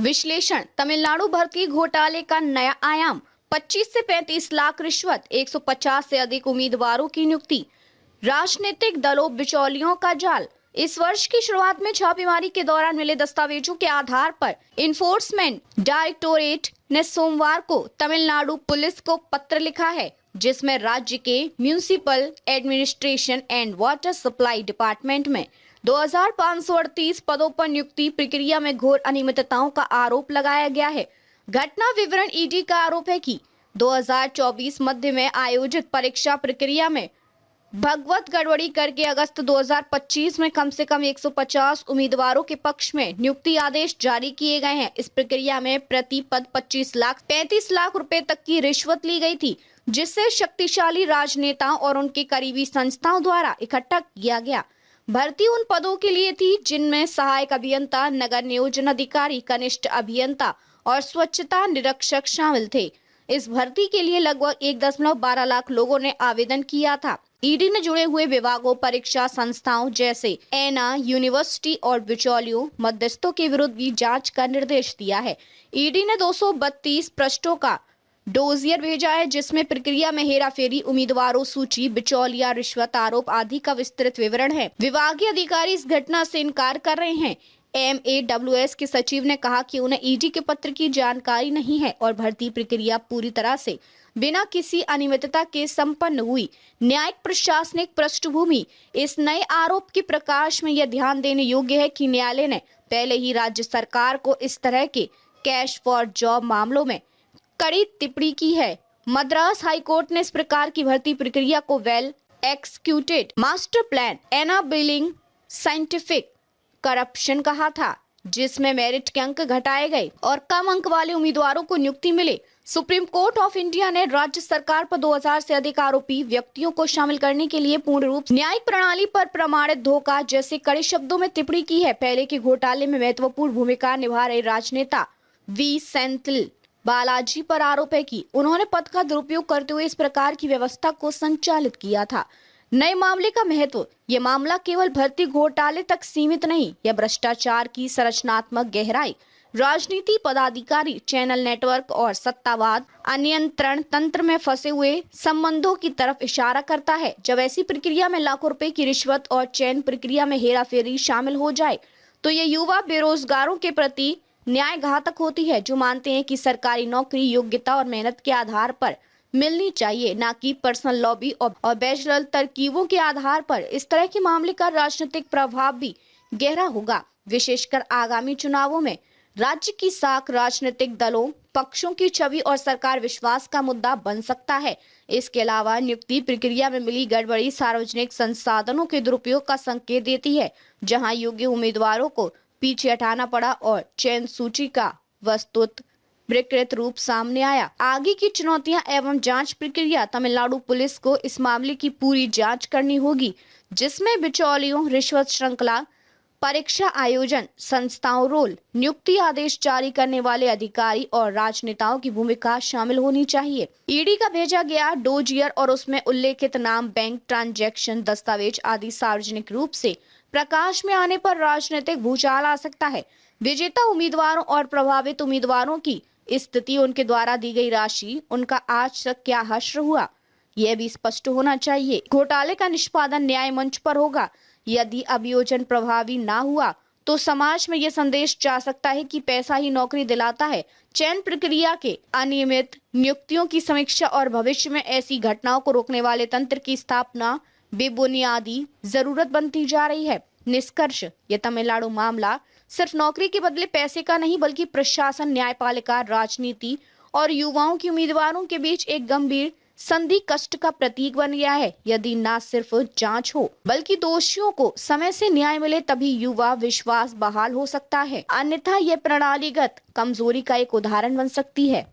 विश्लेषण। तमिलनाडु भर्ती घोटाले का नया आयाम। 25 से 35 लाख रिश्वत, 150 से अधिक उम्मीदवारों की नियुक्ति। राजनीतिक दलों बिचौलियों का जाल। इस वर्ष की शुरुआत में छापेमारी के दौरान मिले दस्तावेजों के आधार पर इन्फोर्समेंट डायरेक्टोरेट ने सोमवार को तमिलनाडु पुलिस को पत्र लिखा है, जिसमें राज्य के municipal administration and water supply department में 2538 पदों पर नियुक्ति प्रक्रिया में घोर अनियमितताओं का आरोप लगाया गया है। घटना विवरण ईडी का आरोप है कि 2024 मध्य में आयोजित परीक्षा प्रक्रिया में भगवत गड़बड़ी करके अगस्त 2025 में कम से कम 150 उम्मीदवारों के पक्ष में नियुक्ति आदेश जारी किए गए हैं। इस प्रक्रिया में प्रति पद 35 लाख रुपए तक की रिश्वत ली गई थी, जिससे शक्तिशाली राजनेताओं और उनके करीबी संस्थाओं द्वारा इकट्ठा किया गया। भर्ती उन पदों के लिए थी जिनमें सहायक अभियंता, नगर नियोजन अधिकारी, कनिष्ठ अभियंता और स्वच्छता निरीक्षक शामिल थे। इस भर्ती के लिए लगभग 1.12 लाख लोगों ने आवेदन किया था। ईडी ने जुड़े हुए विभागों, परीक्षा संस्थाओं जैसे एना, यूनिवर्सिटी और बिचौलियों मध्यस्थों के विरुद्ध भी जांच का निर्देश दिया है। ईडी ने 232 पृष्ठों का डोजियर भेजा है, जिसमें प्रक्रिया में हेराफेरी, उम्मीदवारों सूची, बिचौलिया, रिश्वत आरोप आदि का विस्तृत विवरण है। विभागीय अधिकारी इस घटना से इनकार कर रहे हैं। MAWS के सचिव ने कहा कि उन्हें ईडी के पत्र की जानकारी नहीं है और भर्ती प्रक्रिया पूरी तरह से बिना किसी अनियमितता के संपन्न हुई। न्यायिक प्रशासनिक पृष्ठभूमि। इस नए आरोप के प्रकाश में यह ध्यान देने योग्य है कि न्यायालय ने पहले ही राज्य सरकार को इस तरह के कैश फॉर जॉब मामलों में कड़ी टिप्पणी की है। मद्रास हाईकोर्ट ने इस प्रकार की भर्ती प्रक्रिया को well executed master plan enabling scientific corruption कहा था, जिसमें मेरिट के अंक घटाए गए और कम अंक वाले उम्मीदवारों को नियुक्ति मिले। सुप्रीम कोर्ट ऑफ इंडिया ने राज्य सरकार पर 2000 से अधिक आरोपी व्यक्तियों को शामिल करने के लिए पूर्ण रूप से न्यायिक प्रणाली पर प्रमाणित धोखा जैसे कड़े शब्दों में टिप्पणी की है। पहले के घोटाले में महत्वपूर्ण भूमिका निभा रहे राजनेता वी सेंथिल बालाजी पर आरोप है कि उन्होंने पद का दुरुपयोग करते हुए इस प्रकार की व्यवस्था को संचालित किया था। नए मामले का महत्व। यह मामला केवल भर्ती घोटाले तक सीमित नहीं, यह भ्रष्टाचार की संरचनात्मक गहराई, राजनीति, पदाधिकारी, चैनल नेटवर्क और सत्तावाद अनियंत्रण तंत्र में फंसे हुए संबंधों की तरफ इशारा करता है। जब ऐसी प्रक्रिया में लाखों रुपए की रिश्वत और चयन प्रक्रिया में हेराफेरी शामिल हो जाए, तो ये युवा बेरोजगारों के प्रति न्याय घातक होती है, जो मानते हैं कि सरकारी नौकरी योग्यता और मेहनत के आधार पर मिलनी चाहिए, ना कि पर्सनल लॉबी और बैचलर तरकीबों के आधार पर। इस तरह के मामले का राजनीतिक प्रभाव भी गहरा होगा, विशेषकर आगामी चुनावों में। राज्य की साख, राजनीतिक दलों, पक्षों की छवि और सरकार विश्वास का मुद्दा बन सकता है। इसके अलावा नियुक्ति प्रक्रिया में मिली गड़बड़ी सार्वजनिक संसाधनों के दुरुपयोग का संकेत देती है, जहां योग्य उम्मीदवारों को पीछे हटाना पड़ा और चयन सूची का वस्तुत विकृत रूप सामने आया। आगे की चुनौतियां एवं जांच प्रक्रिया। तमिलनाडु पुलिस को इस मामले की पूरी जांच करनी होगी, जिसमें बिचौलियों, रिश्वत श्रृंखला, परीक्षा आयोजन संस्थाओं, रोल, नियुक्ति आदेश जारी करने वाले अधिकारी और राजनेताओं की भूमिका शामिल होनी चाहिए। ईडी का भेजा गया डोजियर और उसमें उल्लेखित नाम, बैंक ट्रांजैक्शन, दस्तावेज आदि सार्वजनिक रूप से प्रकाश में आने पर राजनीतिक भूचाल आ सकता है। विजेता उम्मीदवारों और प्रभावित उम्मीदवारों की स्थिति, उनके द्वारा दी गई राशि, उनका आज तक क्या हश्र हुआ, यह भी स्पष्ट होना चाहिए। घोटाले का निष्पादन न्याय मंच पर होगा। यदि अभियोजन प्रभावी ना हुआ तो समाज में यह संदेश जा सकता है कि पैसा ही नौकरी दिलाता है। चयन प्रक्रिया के अनियमित नियुक्तियों की समीक्षा और भविष्य में ऐसी घटनाओं को रोकने वाले तंत्र की स्थापना बेबुनियादी जरूरत बनती जा रही है। निष्कर्ष, यह तमिलनाडु मामला सिर्फ नौकरी के बदले पैसे का नहीं, बल्कि प्रशासन, न्यायपालिका, राजनीति और युवाओं की उम्मीदवारों के बीच एक गंभीर संधि कष्ट का प्रतीक बन गया है। यदि न सिर्फ जांच हो, बल्कि दोषियों को समय से न्याय मिले, तभी युवा विश्वास बहाल हो सकता है। अन्यथा यह प्रणालीगत कमजोरी का एक उदाहरण बन सकती है।